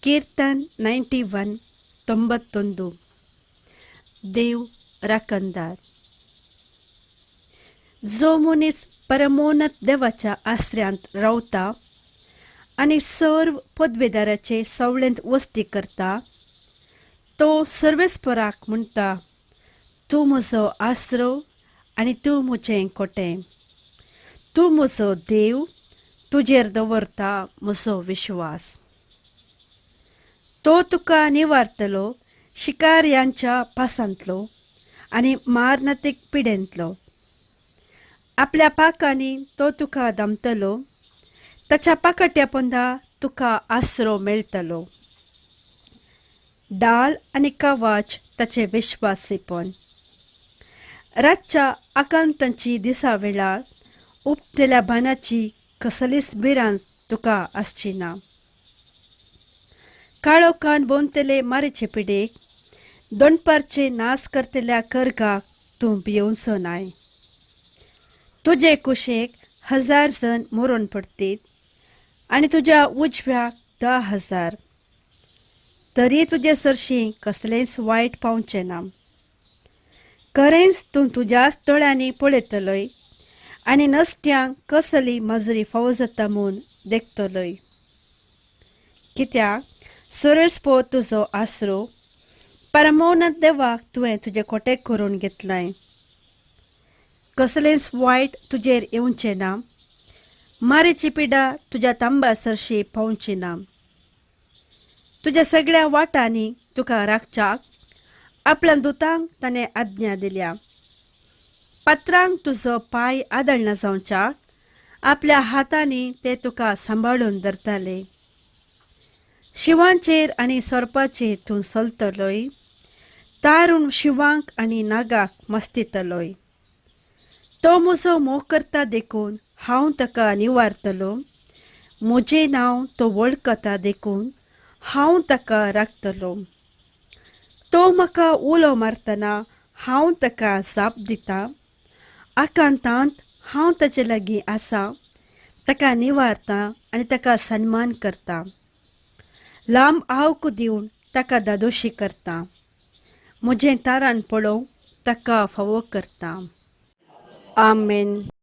ಕೀರ್ತನ್ 91 91 देव राखणदार. जो मनीस परमोन्नत देवाच्या आश्रयांत रावता आनी सर्व पदवेदाराचे सवळेंत वस्ती करता, तो सर्वेस्पराक म्हणटा, तूं म्हजो आसरो आनी तूं म्हजें कोटें. तूं म्हजो देव, तुजेर दवरता म्हजो विश्वास. तो तुका निवारतलो शिकाऱ्यांच्या पासांतलो आनी मारनातीक पिडेंतलो. आपल्या पाकांनी तो तुका दामतलो, ताच्या पाकट्या पोंदा तुका आसरो मेळटलो. डाल आनी कावाच ताचे विश्वासीपण. रातच्या आकांतांची दिसा वेळार उपतेल्या बानाची कसलीच भिरांत तुका आसची ना. काळोखान भोंवतले मारेचे पिडेक, दोणपारचे नास करतल्या कर्गाक तूं भियोवचो नाय. तुजे कुशेक 1000 जण मरून पडटीत आनी तुज्या उजव्याक 10,000. तरी तुजे सरशीं कसलेंच वायट पावचें ना. खरेंच तूं तुज्याच दोळ्यांनी पळयतलोय आनी नसत्यांक कसली मजुरी फावो जाता म्हूण देखतलोय. कित्याक सर्वेस्पो तुजो आसरो, परमोन्नत देवाक तुवें तुजें कोटें करून घेतलाय. कसलेंच वायट तुजेर येवचें ना. मारेची पिडा तुज्या तांब्या सरशी पावची ना. तुज्या सगळ्या वाटांनी तुका राखच्याक आपल्या दुतांक ताणें आज्ञा दिल्या. पात्रांक तुजो पांय आदळना जावच्याक आपल्या हातांनी ते तुका सांबाळून धरताले. शिवांचेर आनी सोरपाचेर तूं चलतलोय. तारून शिवांक आनी नागाक मस्तितलोय. तो म्हजो मोग करता देखून हांव ताका निवारतलो. म्हजें नांव तो वळखता देखून हांव ताका राखतलो. तो म्हाका उलो मारतना हांव ताका जाप दितां. आकांतांत हांव ताचे लागीं आसां, ताका निवारतां आनी ताका सन्मान करतां. लांब आवक दिवन ताका दादोशी करतां. म्हजें तारण पळोवन ताका फावो करतां. आमेन.